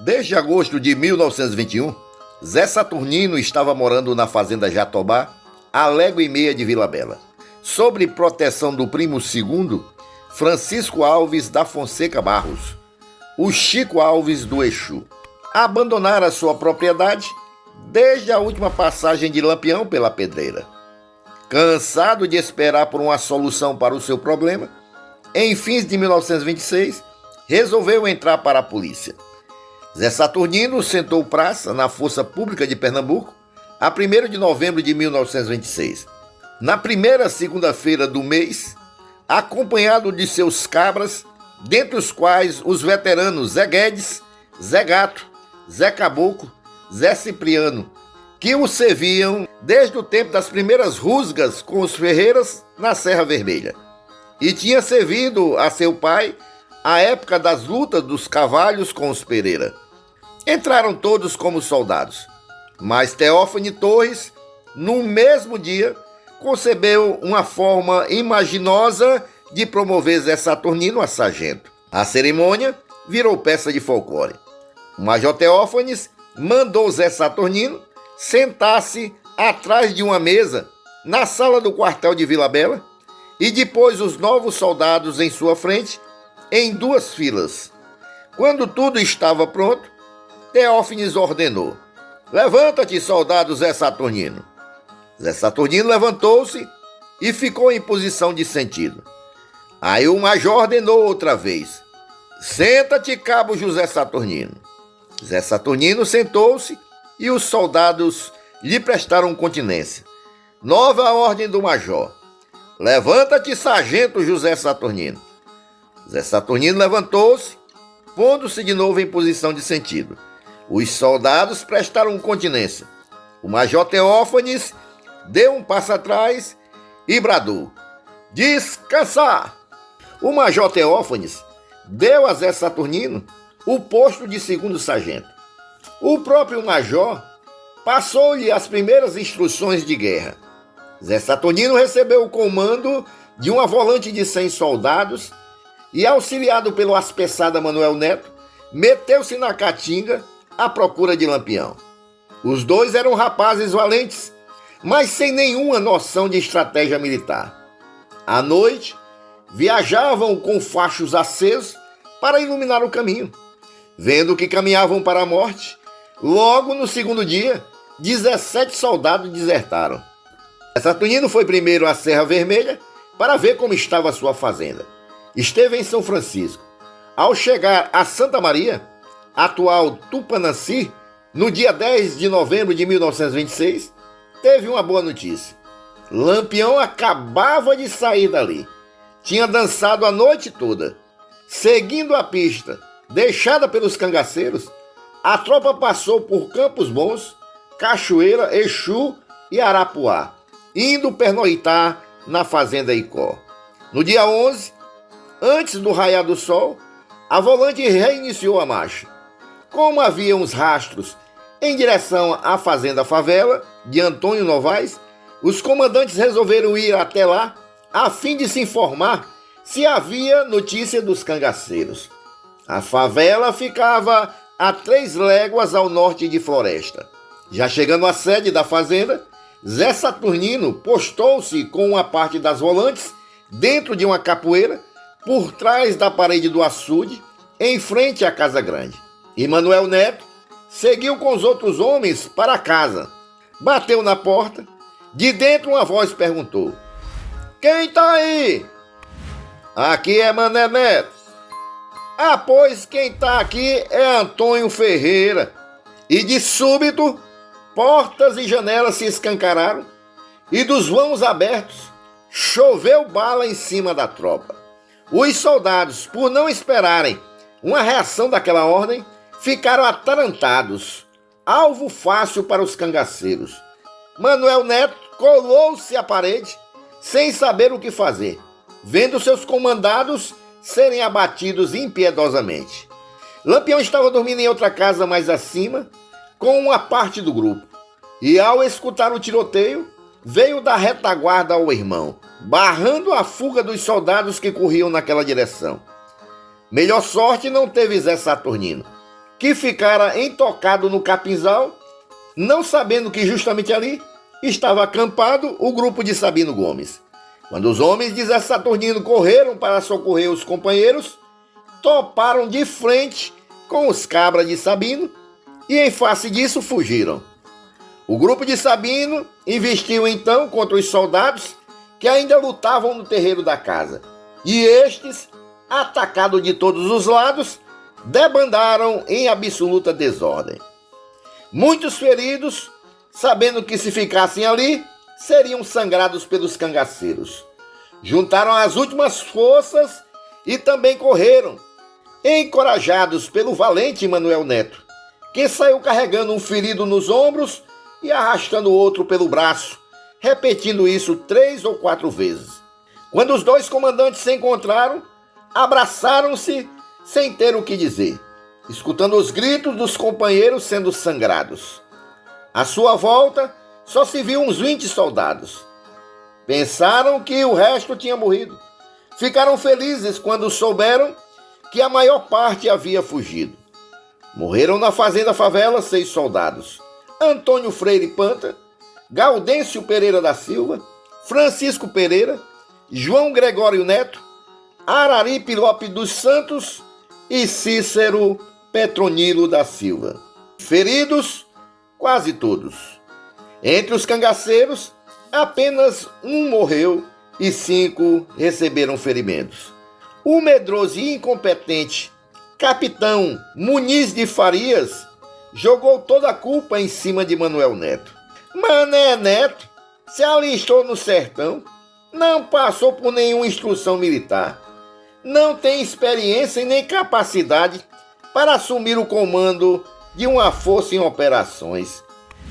Desde agosto de 1921, Zé Saturnino estava morando na fazenda Jatobá, a légua e meia de Vila Bela, sob proteção do primo segundo, Francisco Alves da Fonseca Barros, o Chico Alves do Exu. Abandonara sua propriedade desde a última passagem de Lampião pela Pedreira. Cansado de esperar por uma solução para o seu problema, em fins de 1926, resolveu entrar para a polícia. Zé Saturnino sentou praça na Força Pública de Pernambuco a 1º de novembro de 1926. Na primeira segunda-feira do mês, acompanhado de seus cabras, dentre os quais os veteranos Zé Guedes, Zé Gato, Zé Caboclo, Zé Cipriano, que o serviam desde o tempo das primeiras rusgas com os Ferreiras na Serra Vermelha, e tinha servido a seu pai à época das lutas dos Cavalhos com os Pereira. Entraram todos como soldados, mas Teófane Torres, no mesmo dia, concebeu uma forma imaginosa de promover Zé Saturnino a sargento. A cerimônia virou peça de folclore. O Major Teófanes mandou Zé Saturnino sentar-se atrás de uma mesa na sala do quartel de Vila Bela e depois os novos soldados em sua frente, em 2 filas. Quando tudo estava pronto, Teófanes ordenou: "Levanta-te, soldado Zé Saturnino." Zé Saturnino levantou-se e ficou em posição de sentido. Aí o major ordenou outra vez: "Senta-te, cabo José Saturnino." Zé Saturnino sentou-se e os soldados lhe prestaram continência. Nova ordem do major: "Levanta-te, sargento José Saturnino." Zé Saturnino levantou-se, pondo-se de novo em posição de sentido. Os soldados prestaram continência. O major Teófanes deu um passo atrás e bradou: "Descansar!" O major Teófanes deu a Zé Saturnino o posto de segundo sargento. O próprio major passou-lhe as primeiras instruções de guerra. Zé Saturnino recebeu o comando de uma volante de 100 soldados e, auxiliado pelo aspeçada Manuel Neto, meteu-se na Caatinga à procura de Lampião. Os dois eram rapazes valentes, mas sem nenhuma noção de estratégia militar. À noite, viajavam com fachos acesos para iluminar o caminho. Vendo que caminhavam para a morte, logo no segundo dia, 17 soldados desertaram. Saturnino foi primeiro à Serra Vermelha para ver como estava a sua fazenda. Esteve em São Francisco. Ao chegar a Santa Maria, atual Tupananci, no dia 10 de novembro de 1926, teve uma boa notícia. Lampião acabava de sair dali. Tinha dançado a noite toda. Seguindo a pista deixada pelos cangaceiros, a tropa passou por Campos Bons, Cachoeira, Exu e Arapuá, indo pernoitar na fazenda Icó. No dia 11, antes do raiar do sol, a volante reiniciou a marcha. Como havia uns rastros em direção à fazenda Favela, de Antônio Novaes, os comandantes resolveram ir até lá a fim de se informar se havia notícia dos cangaceiros. A favela ficava a 3 léguas ao norte de Floresta. Já chegando à sede da fazenda, Zé Saturnino postou-se com uma parte das volantes dentro de uma capoeira, por trás da parede do açude, em frente à Casa Grande. E Manuel Neto seguiu com os outros homens para a casa. Bateu na porta. De dentro uma voz perguntou: "Quem tá aí?" "Aqui é Mané Neto." "Ah, pois quem tá aqui é Antônio Ferreira." E de súbito, portas e janelas se escancararam e dos vãos abertos choveu bala em cima da tropa. Os soldados, por não esperarem uma reação daquela ordem, ficaram atarantados, alvo fácil para os cangaceiros. Manuel Neto colou-se à parede, sem saber o que fazer, vendo seus comandados serem abatidos impiedosamente. Lampião estava dormindo em outra casa mais acima, com uma parte do grupo, e ao escutar o tiroteio, veio dar retaguarda ao irmão, barrando a fuga dos soldados que corriam naquela direção. Melhor sorte não teve Zé Saturnino, que ficara entocado no capinzal, não sabendo que justamente ali estava acampado o grupo de Sabino Gomes. Quando os homens de Zé Saturnino correram para socorrer os companheiros, toparam de frente com os cabras de Sabino e, em face disso, fugiram. O grupo de Sabino investiu então contra os soldados que ainda lutavam no terreiro da casa. E estes, atacados de todos os lados, debandaram em absoluta desordem. Muitos feridos, sabendo que se ficassem ali, seriam sangrados pelos cangaceiros. Juntaram as últimas forças e também correram, encorajados pelo valente Manuel Neto, que saiu carregando um ferido nos ombros e arrastando o outro pelo braço, repetindo isso 3 ou 4 vezes. Quando os dois comandantes se encontraram, abraçaram-se sem ter o que dizer, escutando os gritos dos companheiros sendo sangrados. À sua volta, só se viu uns 20 soldados. Pensaram que o resto tinha morrido. Ficaram felizes quando souberam que a maior parte havia fugido. Morreram na Fazenda Favela 6 soldados: Antônio Freire Panta, Gaudêncio Pereira da Silva, Francisco Pereira, João Gregório Neto, Araripe Lopes dos Santos e Cícero Petronilo da Silva. Feridos, quase todos. Entre os cangaceiros, apenas um morreu e 5 receberam ferimentos. O medroso e incompetente capitão Muniz de Farias jogou toda a culpa em cima de Manuel Neto. Mané Neto se alistou no sertão, não passou por nenhuma instrução militar, não tem experiência e nem capacidade para assumir o comando de uma força em operações.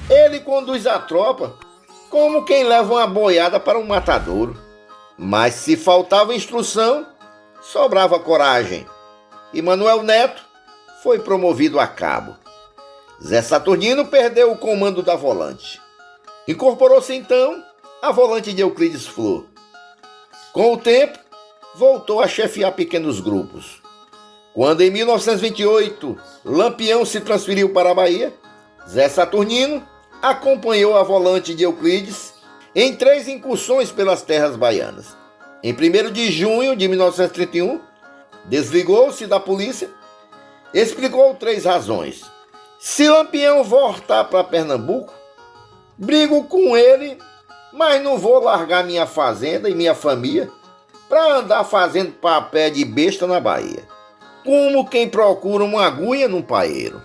Ele conduz a tropa como quem leva uma boiada para um matadouro. Mas se faltava instrução, sobrava coragem. E Manuel Neto foi promovido a cabo. Zé Saturnino perdeu o comando da volante. Incorporou-se então a volante de Euclides Flor. Com o tempo, voltou a chefiar pequenos grupos. Quando em 1928 Lampião se transferiu para a Bahia, Zé Saturnino acompanhou a volante de Euclides em 3 incursões pelas terras baianas. Em 1º de junho de 1931, desligou-se da polícia, explicou 3 razões. Se Lampião voltar para Pernambuco, brigo com ele, mas não vou largar minha fazenda e minha família para andar fazendo papel de besta na Bahia, como quem procura uma agulha num paeiro.